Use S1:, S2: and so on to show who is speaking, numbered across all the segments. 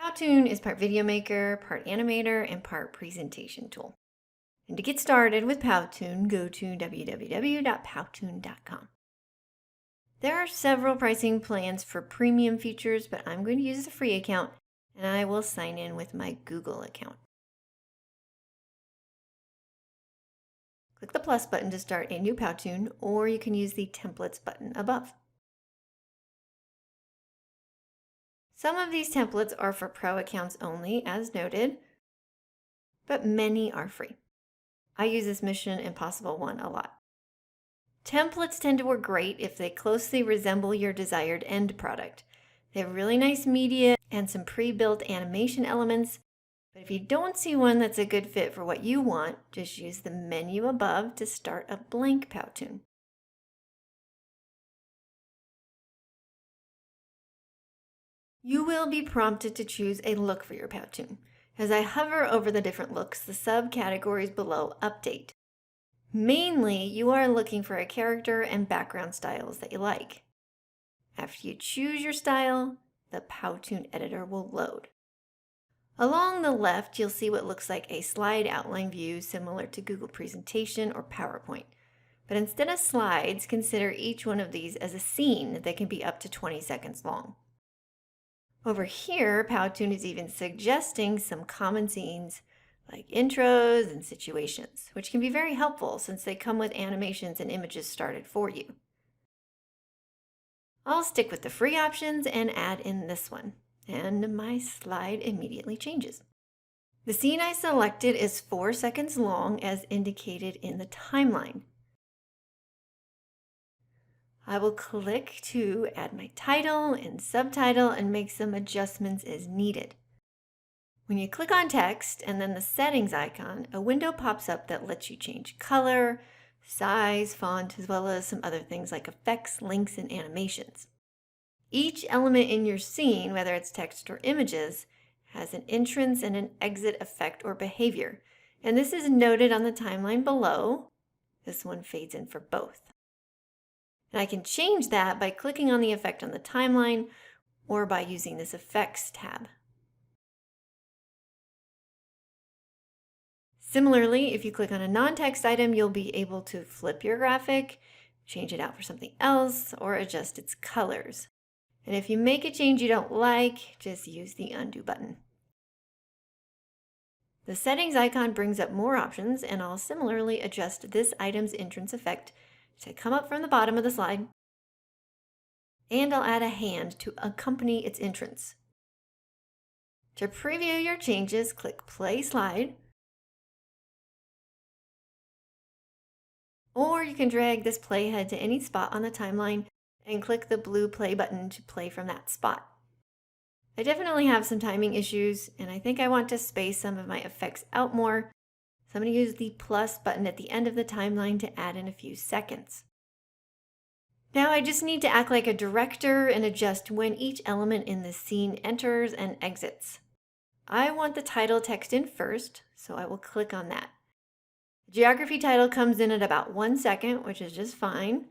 S1: Powtoon is part video maker, part animator, and part presentation tool. And to get started with Powtoon, go to www.powtoon.com. There are several pricing plans for premium features, but I'm going to use the free account, and I will sign in with my Google account. Click the plus button to start a new Powtoon, or you can use the templates button above. Some of these templates are for pro accounts only, as noted, but many are free. I use this Mission Impossible one a lot. Templates tend to work great if they closely resemble your desired end product. They have really nice media and some pre-built animation elements, but if you don't see one that's a good fit for what you want, just use the menu above to start a blank Powtoon. You will be prompted to choose a look for your Powtoon. As I hover over the different looks, the subcategories below update. Mainly, you are looking for a character and background styles that you like. After you choose your style, the Powtoon editor will load. Along the left, you'll see what looks like a slide outline view similar to Google Presentation or PowerPoint. But instead of slides, consider each one of these as a scene that can be up to 20 seconds long. Over here, Powtoon is even suggesting some common scenes like intros and situations, which can be very helpful since they come with animations and images started for you. I'll stick with the free options and add in this one, and my slide immediately changes. The scene I selected is 4 seconds long as indicated in the timeline. I will click to add my title and subtitle and make some adjustments as needed. When you click on text and then the settings icon, a window pops up that lets you change color, size, font, as well as some other things like effects, links, and animations. Each element in your scene, whether it's text or images, has an entrance and an exit effect or behavior. And this is noted on the timeline below. This one fades in for both. And I can change that by clicking on the effect on the timeline or by using this Effects tab. Similarly, if you click on a non-text item, you'll be able to flip your graphic, change it out for something else, or adjust its colors. And if you make a change you don't like, just use the undo button. The settings icon brings up more options, and I'll similarly adjust this item's entrance effect to come up from the bottom of the slide. And I'll add a hand to accompany its entrance. To preview your changes, click Play Slide. Or you can drag this playhead to any spot on the timeline and click the blue play button to play from that spot. I definitely have some timing issues, and I think I want to space some of my effects out more, so I'm going to use the plus button at the end of the timeline to add in a few seconds. Now I just need to act like a director and adjust when each element in the scene enters and exits. I want the title text in first, so I will click on that. The geography title comes in at about 1 second, which is just fine.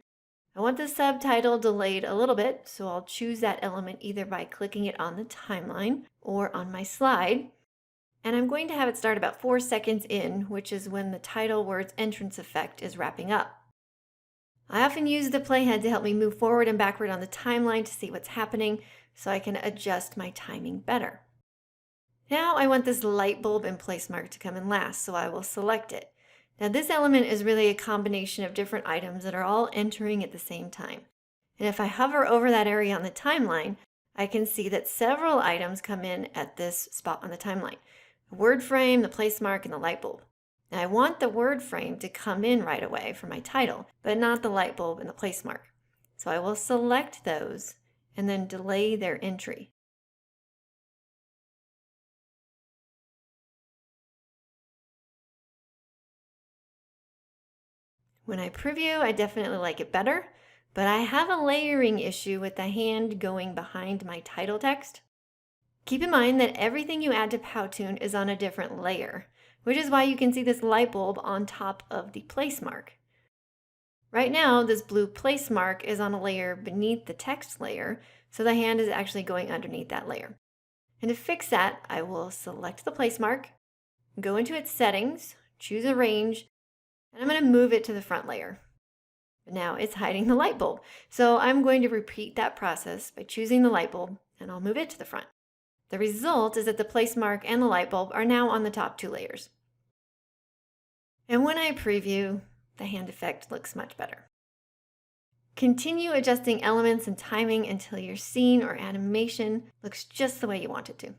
S1: I want the subtitle delayed a little bit, so I'll choose that element either by clicking it on the timeline or on my slide. And I'm going to have it start about 4 seconds in, which is when the title word's entrance effect is wrapping up. I often use the playhead to help me move forward and backward on the timeline to see what's happening so I can adjust my timing better. Now I want this light bulb and place mark to come in last, so I will select it. Now this element is really a combination of different items that are all entering at the same time. And if I hover over that area on the timeline, I can see that several items come in at this spot on the timeline. The word frame, the place mark, and the light bulb. Now I want the word frame to come in right away for my title, but not the light bulb and the place mark. So I will select those and then delay their entry. When I preview, I definitely like it better, but I have a layering issue with the hand going behind my title text. Keep in mind that everything you add to Powtoon is on a different layer, which is why you can see this light bulb on top of the place mark. Right now, this blue place mark is on a layer beneath the text layer, so the hand is actually going underneath that layer. And to fix that, I will select the place mark, go into its settings, choose a range, and I'm going to move it to the front layer. But now it's hiding the light bulb. So I'm going to repeat that process by choosing the light bulb, and I'll move it to the front. The result is that the place mark and the light bulb are now on the top 2 layers. And when I preview, the hand effect looks much better. Continue adjusting elements and timing until your scene or animation looks just the way you want it to.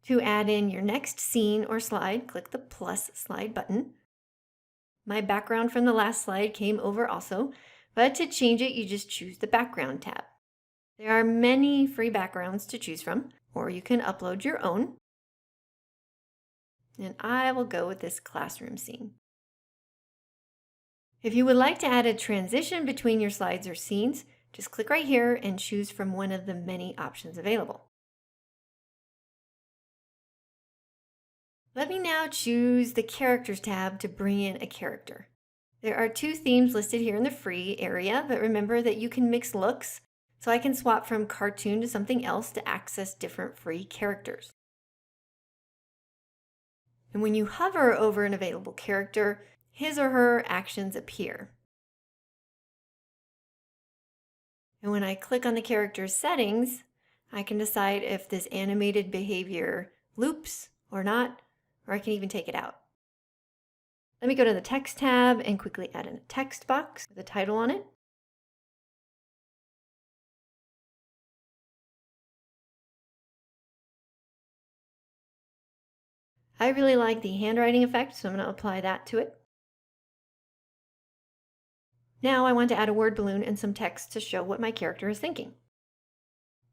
S1: To add in your next scene or slide, click the plus slide button. My background from the last slide came over also, but to change it, you just choose the background tab. There are many free backgrounds to choose from, or you can upload your own. And I will go with this classroom scene. If you would like to add a transition between your slides or scenes, just click right here and choose from one of the many options available. Let me now choose the Characters tab to bring in a character. There are 2 themes listed here in the free area, but remember that you can mix looks, so I can swap from cartoon to something else to access different free characters. And when you hover over an available character, his or her actions appear. And when I click on the character's settings, I can decide if this animated behavior loops or not, or I can even take it out. Let me go to the Text tab and quickly add in a text box with a title on it. I really like the handwriting effect, so I'm going to apply that to it. Now I want to add a word balloon and some text to show what my character is thinking.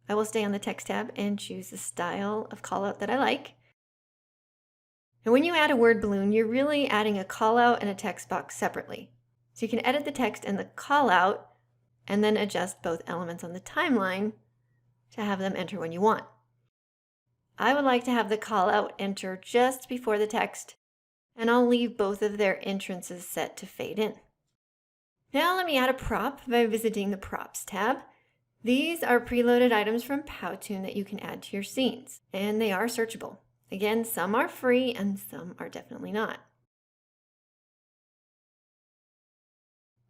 S1: I will stay on the Text tab and choose the style of callout that I like. And when you add a word balloon, you're really adding a callout and a text box separately. So you can edit the text and the callout and then adjust both elements on the timeline to have them enter when you want. I would like to have the callout enter just before the text, and I'll leave both of their entrances set to fade in. Now let me add a prop by visiting the Props tab. These are preloaded items from Powtoon that you can add to your scenes, and they are searchable. Again, some are free and some are definitely not.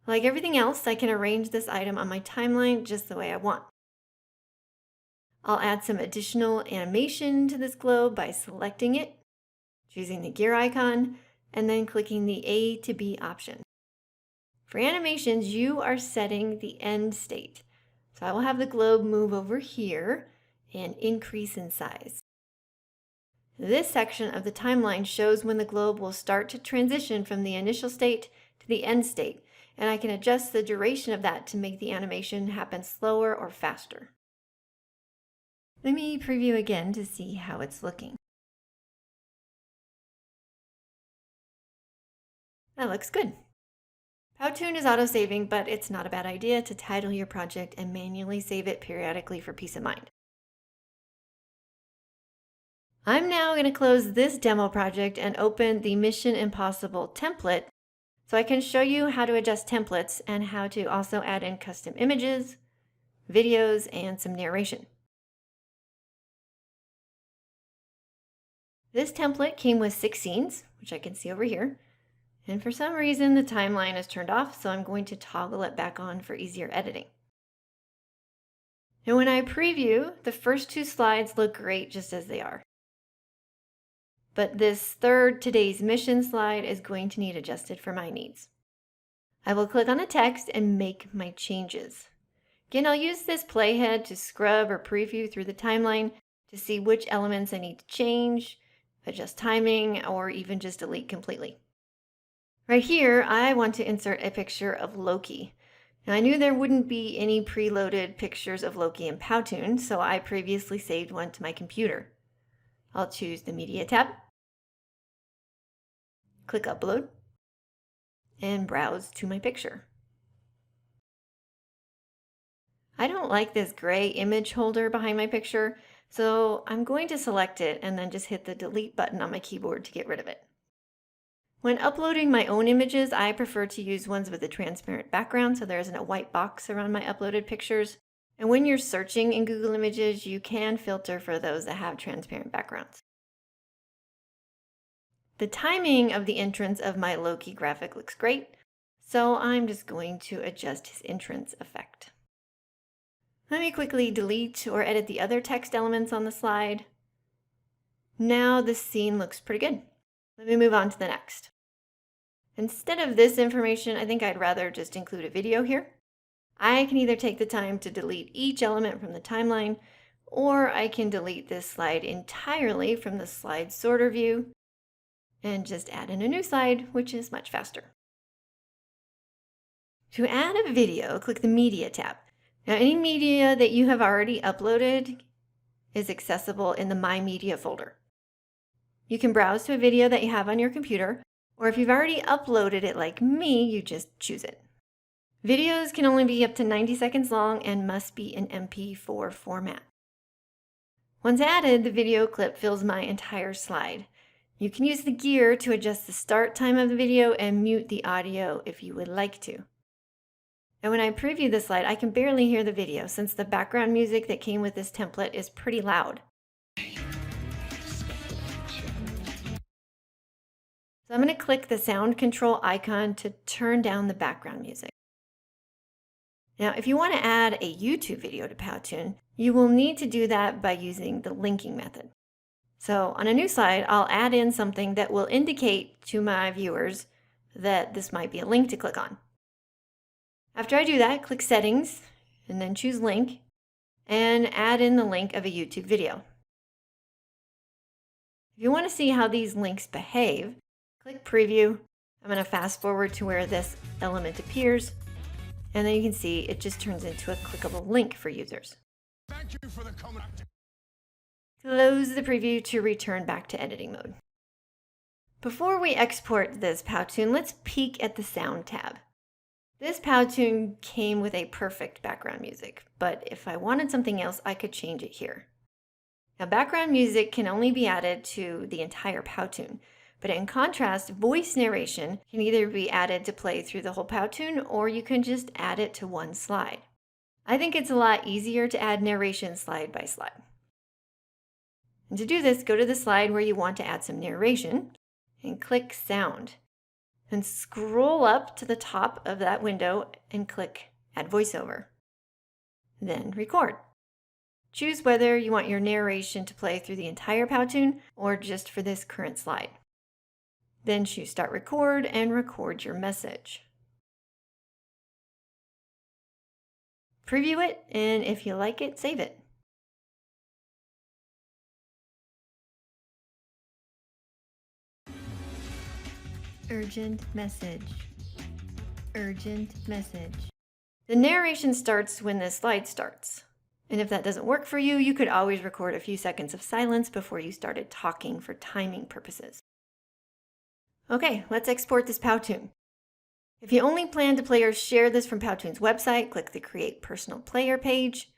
S1: Like everything else, I can arrange this item on my timeline just the way I want. I'll add some additional animation to this globe by selecting it, choosing the gear icon, and then clicking the A to B option. For animations, you are setting the end state. So I will have the globe move over here and increase in size. This section of the timeline shows when the globe will start to transition from the initial state to the end state, and I can adjust the duration of that to make the animation happen slower or faster. Let me preview again to see how it's looking. That looks good. Powtoon is auto-saving, but it's not a bad idea to title your project and manually save it periodically for peace of mind. I'm now going to close this demo project and open the Mission Impossible template so I can show you how to adjust templates and how to also add in custom images, videos, and some narration. This template came with 6 scenes, which I can see over here. And for some reason, the timeline is turned off, so I'm going to toggle it back on for easier editing. And when I preview, the first 2 slides look great just as they are. But this third Today's Mission slide is going to need adjusted for my needs. I will click on the text and make my changes. Again, I'll use this playhead to scrub or preview through the timeline to see which elements I need to change, adjust timing, or even just delete completely. Right here, I want to insert a picture of Loki. Now, I knew there wouldn't be any preloaded pictures of Loki in Powtoon, so I previously saved one to my computer. I'll choose the Media tab, click Upload, and browse to my picture. I don't like this gray image holder behind my picture, so I'm going to select it and then just hit the Delete button on my keyboard to get rid of it. When uploading my own images, I prefer to use ones with a transparent background so there isn't a white box around my uploaded pictures. And when you're searching in Google Images, you can filter for those that have transparent backgrounds. The timing of the entrance of my Loki graphic looks great, so I'm just going to adjust his entrance effect. Let me quickly delete or edit the other text elements on the slide. Now this scene looks pretty good. Let me move on to the next. Instead of this information, I think I'd rather just include a video here. I can either take the time to delete each element from the timeline, or I can delete this slide entirely from the slide sorter view and just add in a new slide, which is much faster. To add a video, click the Media tab. Now, any media that you have already uploaded is accessible in the My Media folder. You can browse to a video that you have on your computer, or if you've already uploaded it like me, you just choose it. Videos can only be up to 90 seconds long and must be in MP4 format. Once added, the video clip fills my entire slide. You can use the gear to adjust the start time of the video and mute the audio if you would like to. And when I preview the slide, I can barely hear the video since the background music that came with this template is pretty loud. So I'm going to click the sound control icon to turn down the background music. Now, if you want to add a YouTube video to Powtoon, you will need to do that by using the linking method. So on a new slide, I'll add in something that will indicate to my viewers that this might be a link to click on. After I do that, click Settings and then choose Link and add in the link of a YouTube video. If you want to see how these links behave, click Preview. I'm going to fast forward to where this element appears, and then you can see it just turns into a clickable link for users.
S2: Thank you for the comment.
S1: Close the preview to return back to editing mode. Before we export this Powtoon, let's peek at the Sound tab. This Powtoon came with a perfect background music, but if I wanted something else, I could change it here. Now, background music can only be added to the entire Powtoon, but in contrast, voice narration can either be added to play through the whole Powtoon, or you can just add it to one slide. I think it's a lot easier to add narration slide by slide. And to do this, go to the slide where you want to add some narration and click Sound. And scroll up to the top of that window and click Add Voiceover. Then Record. Choose whether you want your narration to play through the entire Powtoon or just for this current slide. Then choose Start Record and record your message. Preview it, and if you like it, save it. Urgent message. Urgent message. The narration starts when the slide starts. And if that doesn't work for you, you could always record a few seconds of silence before you started talking for timing purposes. Okay, let's export this Powtoon. If you only plan to play or share this from Powtoon's website, click the Create Personal Player page.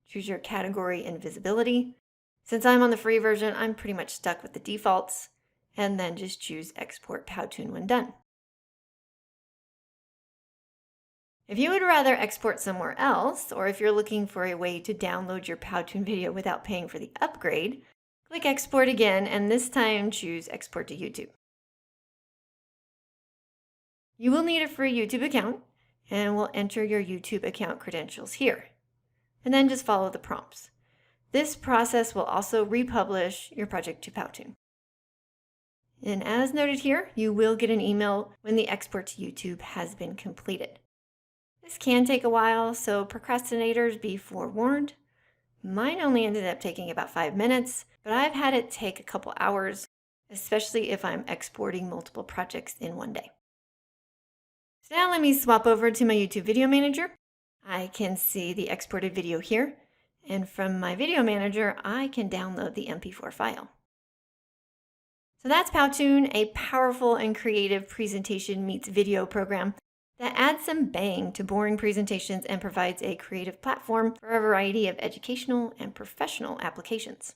S1: Choose your category and visibility. Since I'm on the free version, I'm pretty much stuck with the defaults. And then just choose Export Powtoon when done. If you would rather export somewhere else, or if you're looking for a way to download your Powtoon video without paying for the upgrade, click Export again, and this time choose Export to YouTube. You will need a free YouTube account, and we'll enter your YouTube account credentials here. And then just follow the prompts. This process will also republish your project to Powtoon. And as noted here, you will get an email when the export to YouTube has been completed. This can take a while, so procrastinators be forewarned. Mine only ended up taking about 5 minutes, but I've had it take a couple hours, especially if I'm exporting multiple projects in one day. So now let me swap over to my YouTube Video Manager. I can see the exported video here, and from my Video Manager, I can download the MP4 file. So that's Powtoon, a powerful and creative presentation meets video program that adds some bang to boring presentations and provides a creative platform for a variety of educational and professional applications.